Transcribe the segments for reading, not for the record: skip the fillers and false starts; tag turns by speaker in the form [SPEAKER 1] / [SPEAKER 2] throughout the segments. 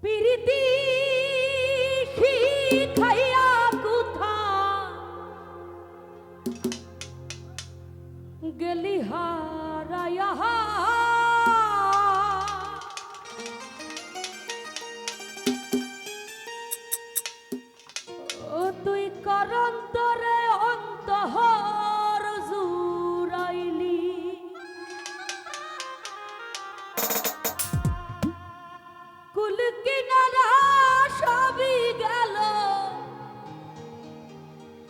[SPEAKER 1] পিরিতি শিখাইয়া কোথা গেলি হারায়া ও তুই করন্তরে অন্তহর জুরাইলি কুল কিনারা সবই গেল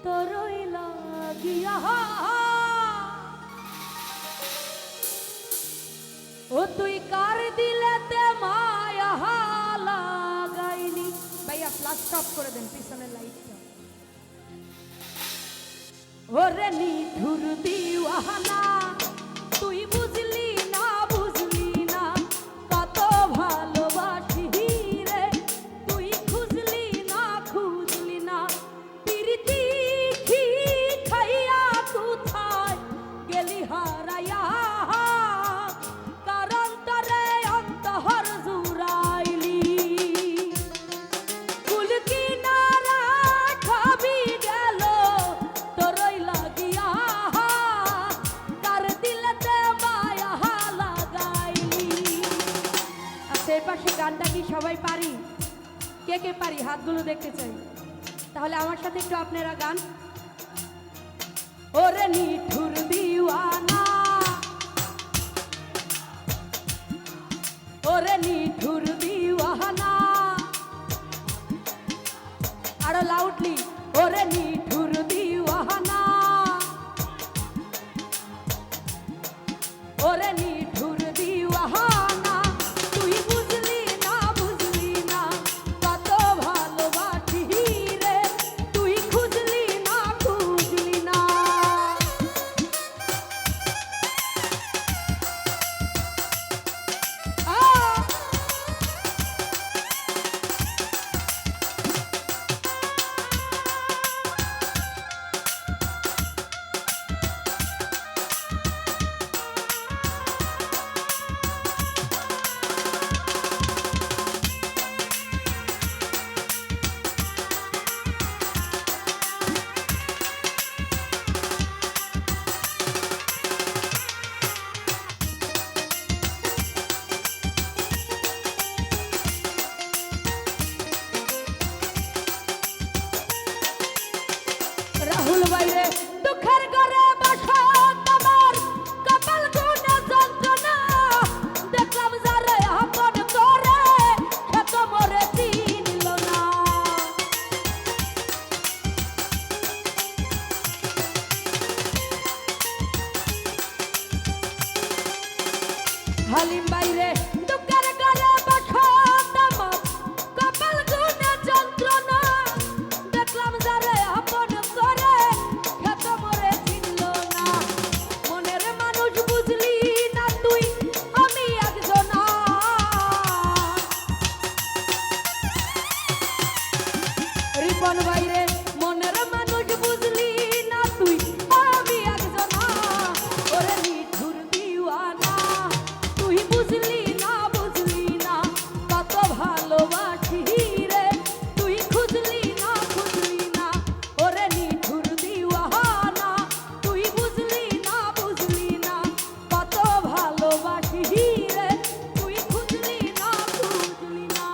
[SPEAKER 1] তোরই লাগিয়া ও তুই কার দিলেতে মায়া লাগাইলি। ভাইয়া ফ্লাশ স্টপ করে দেন পিছনের লাইটটা। ওরে নিঠুর দিওয়ানা তুই বুঝলি না বুঝলি না কত ভালোবাসি রে তুই খুঁজলি না খুঁজলি না পিরিতি খাইয়া কোথায় গেলি হারাইয়া কারণ তরে অন্তহর জুরাইলি কুল কিনারা খাবি গেল তোরই লাগিয়া কার দিলেতে মায়া লাগাইলি। আচ্ছা এই পাশে গানটা কি সবাই পারি? কে কে পারি হাতগুলো দেখতে চাই। তাহলে আমার সাথে একটু আপনারা গান। ওরে নিঠুর দিওয়ানা ওরে নিঠুর দিওয়ানা আরো লাউডলি ওরে নিঠুর দিওয়ানা ওরে নিঠুর দিওয়ানা তুই বুঝলি না বুঝলি না কত ভালোবাসি রে তুই খুঁজলি না খুঁজলি না। রাহুল বাইরে দুঃখের ঘরে বসা তোমার কপাল গুনে যন্ত্রণা দেখলাম যারে আপন করে সে তো মরে চিনল না। হালিম বাইরে দুঃখের ঘরে বসা তোমার কপাল গুনে যন্ত্রণা দেখলাম যারে আপন করে সে তো মরে চিনল না। মনের মানুষ বুঝলি না তুই আমি একজনা রিপন বাইরে মনের মানুষ বুঝলি না তুই আমি একজনা ওরে নিঠুর দিওয়ানা তুই বুঝলি না বুঝলি না কত ভালোবাসি রে তুই খুঁজলি না খুঁজলি না ওরে নিঠুর দিওয়ানা তুই বুঝলি না বুঝলি না কত ভালোবাসি রে তুই খুঁজলি না খুঁজলি না।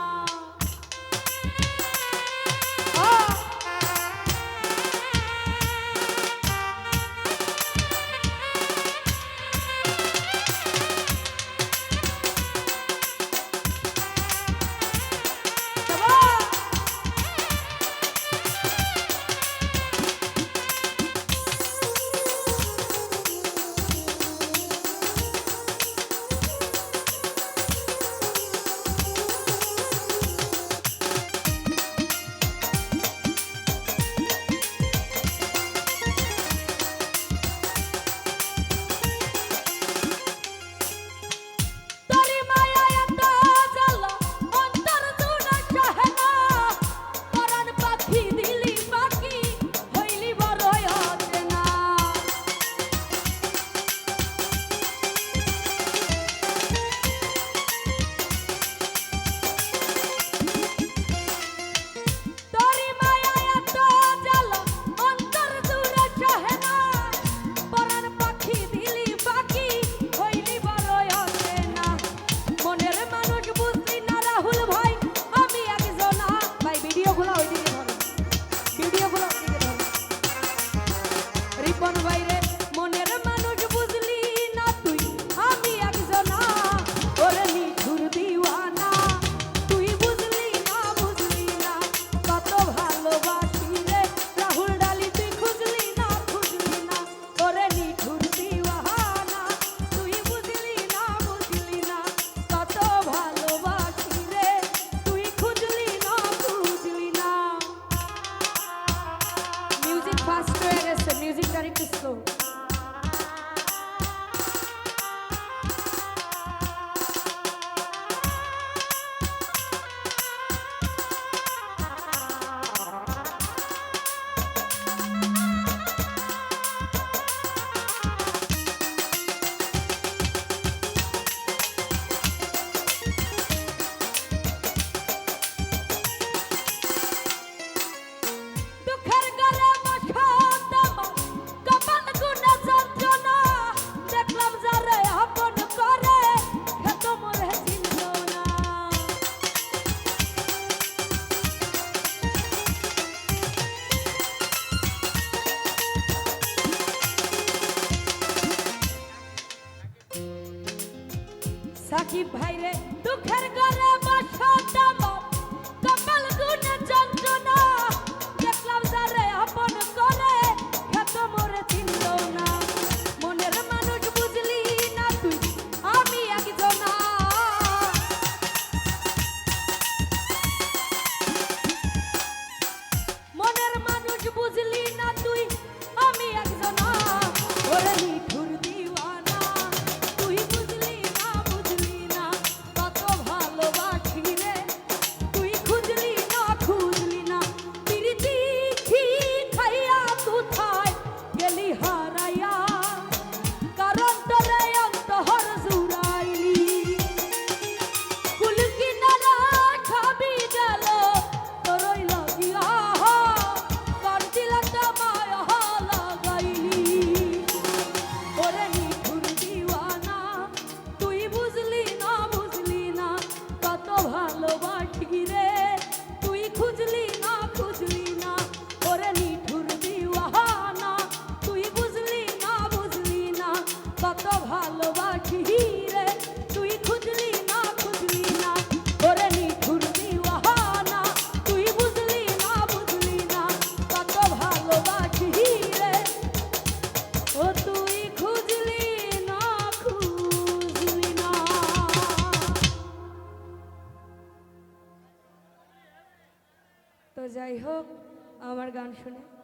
[SPEAKER 1] রাকিব ভাইরে দুঃখের ঘরে বাসাতাম কপাল গুনে যন্ত্রণা দেখলাম যারে আপন করে খেত মোরে চিনল না মনের মানুষ বুঝলি না তুই আমি একজনা মনের মানুষ বুঝলি না তুই আমি একজনা ওরে নিঠুর দিওয়ানা তুই বুঝলি না কত ভালোবাসি রে তুই খুঁজলি না পিরিতি খাইয়া কোথায় গেলি হারাইয়া কারণ তোরে অন্তহর জুড়াইলি কুল কিনারা খাবি গেল তোরই লাগিয়া কার দিলাটা মায়া লাগাইলি ওরে নিঠুর দিওয়ানা তুই বুঝলি না কত ভালোবাসি রে তুই খুঁজলি না ওরে নিঠুর দিওয়ানা তুই বুঝলি না কত ভালোবাসি রে তুই খুঁজলি না ওরে নিঠুর দিওয়ানা তুই বুঝলি না কত ভালোবাসি রে ও তুই খুঁজলি না তো যাই হোক আমার গান শুনে